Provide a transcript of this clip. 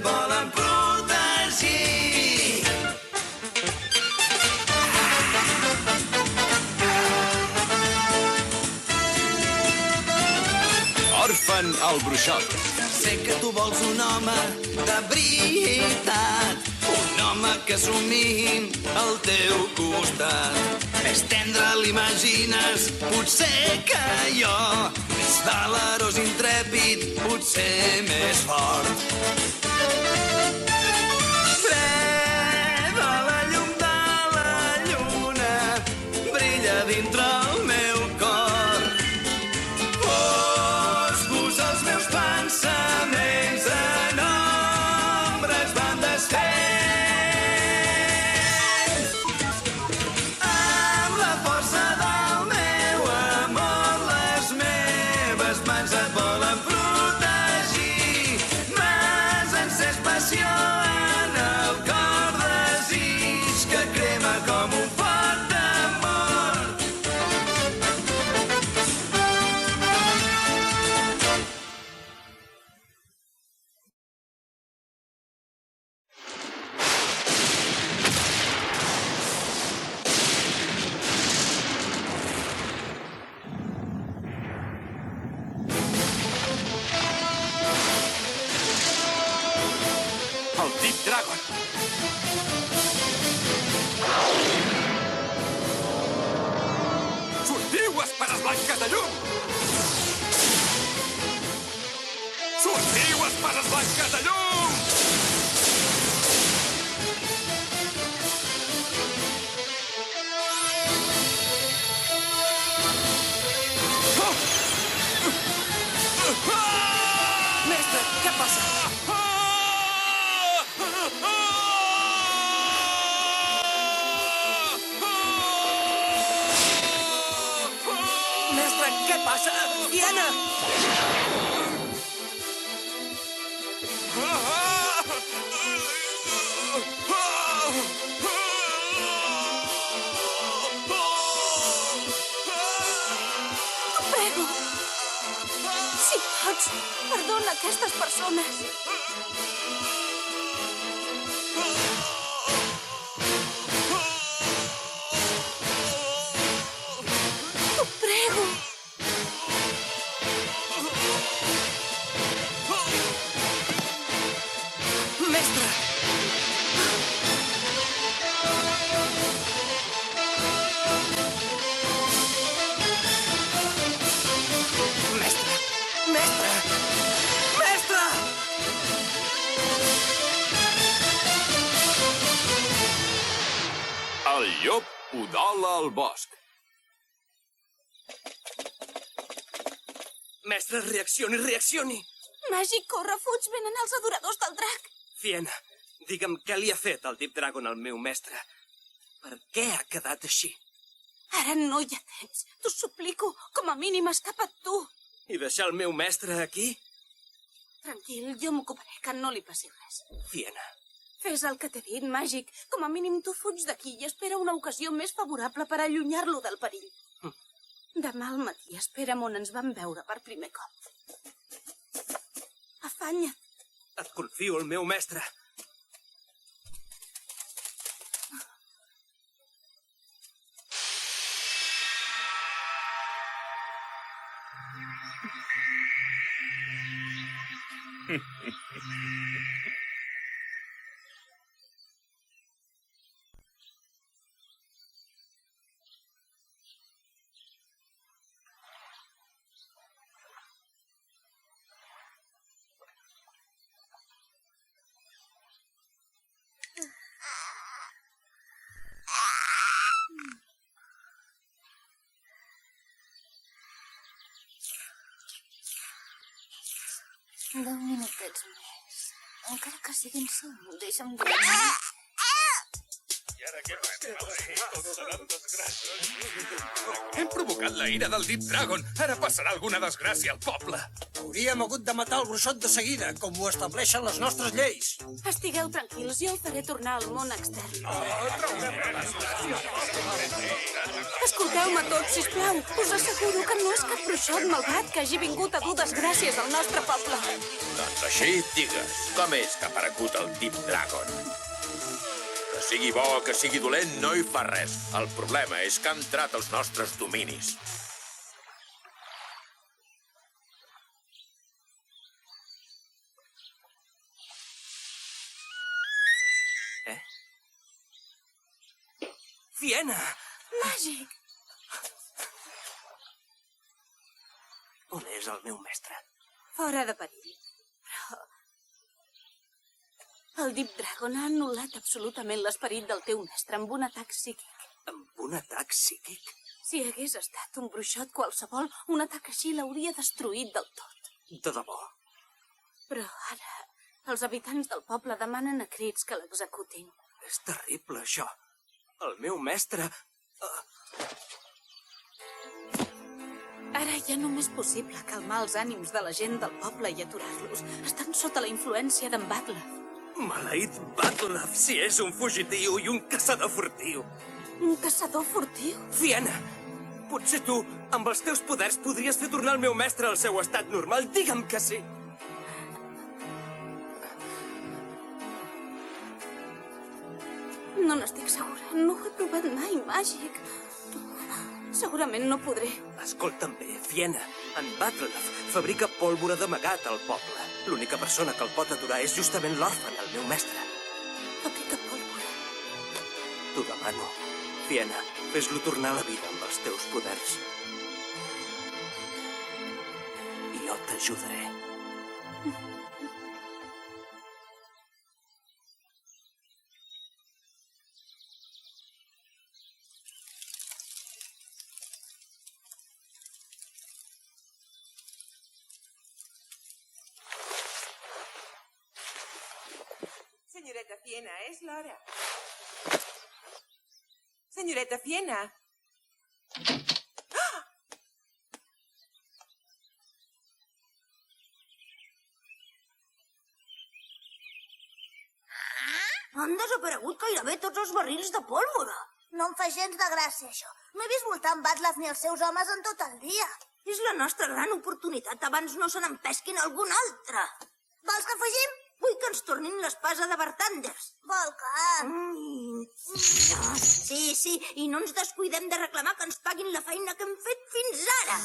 volen protegir. Orphan el bruixot. Sé que tu vols un home de veritat, un home que somni al teu costat. Més tendre l'imagines, potser que jo, més valerós, intrèpid, potser més fort. Freda la llum de la lluna, brilla dintre el meu cor. Foscos els meus pensaments en ombres van desfent. Amb la força del meu amor, les meves mans et volen protegir. M'has encès passió en el cor, desig que crema com un foc d'amor. El Deep Dragon. Sortiu, espases blanques de llum! Sortiu, espases blanques de llum! Mestre, què passa? Mestre, què passa? Diana! T'ho prego. Si pots, perdona aquestes persones. T'ho prego. Mestre! Mestre! Mestre! Mestre! El llop udola al bosc. Mestre, reaccioni, reaccioni! Màgic, corre, fuig, venen els adoradors del drac. Fiena, digue'm què li ha fet el Deep Dragon al meu mestre. Per què ha quedat així? Ara no hi ha temps. T'ho suplico, com a mínim escapa't tu. I deixar el meu mestre aquí? Tranquil, jo m'ocuparé, que no li passi res. Fiena. Fes el que t'he dit, Màgic. Com a mínim tu fuig d'aquí i espera una ocasió més favorable per allunyar-lo del perill. Demà al matí espera'm on ens vam veure per primer cop. Afanya't. Et confio el meu mestre. Deu minutets més. Encara que siguin 5, deixa'm dormir. Hem provocat la ira del Deep Dragon. Ara passarà alguna desgràcia al poble. Hauríem hagut de matar el bruixot de seguida, com ho estableixen les nostres lleis. Estigueu tranquils, jo el faré tornar al món extern. Escolteu-me tots, sisplau. Us asseguro que no és cap bruixot malvat que hagi vingut a dur desgràcies al nostre poble. Doncs així, digues, com és que ha aparegut el Deep Dragon? Que sigui bo o que sigui dolent no hi fa res. El problema és que ha entrat als nostres dominis. Fiena! Màgic! On és el meu mestre? Fora de perill. Però... el Deep Dragon ha anul·lat absolutament l'esperit del teu mestre amb un atac psíquic. Amb un atac psíquic? Si hagués estat un bruixot qualsevol, un atac així l'hauria destruït del tot. De debò. Però ara, els habitants del poble demanen a crits que l'executin. És terrible, això. El meu mestre... Ara ja només és possible calmar els ànims de la gent del poble i aturar-los. Estan sota la influència d'en Batlaf. Maleït Batlaf, si és un fugitiu i un caçador furtiu. Un caçador furtiu? Fiena, potser tu, amb els teus poders, podries fer tornar el meu mestre al seu estat normal. Digue'm que sí. No n'estic segura. No ho he provat mai, màgic. Segurament no podré. Escolta'm bé, Fiena. En Batlaf fabrica pólvora d'amagat al poble. L'única persona que el pot aturar és justament l'òrfan, el meu mestre. Fabrica pólvora. T'ho demano. Fiena, fes-lo tornar a la vida amb els teus poders. I jo t'ajudaré. Senyoreta Fiena, és l'hora. Senyoreta Fiena. Han desaparegut gairebé tots els barrils de pólvora. No em fa gens de gràcia, això. No he vist voltar en Batlaf ni els seus homes en tot el dia. És la nostra gran oportunitat abans no se n'empesquin algun altre. Vols que afegim? Vull que ens tornin l'espasa de Bartanders. Vol que... Sí, i no ens descuidem de reclamar que ens paguin la feina que hem fet fins ara.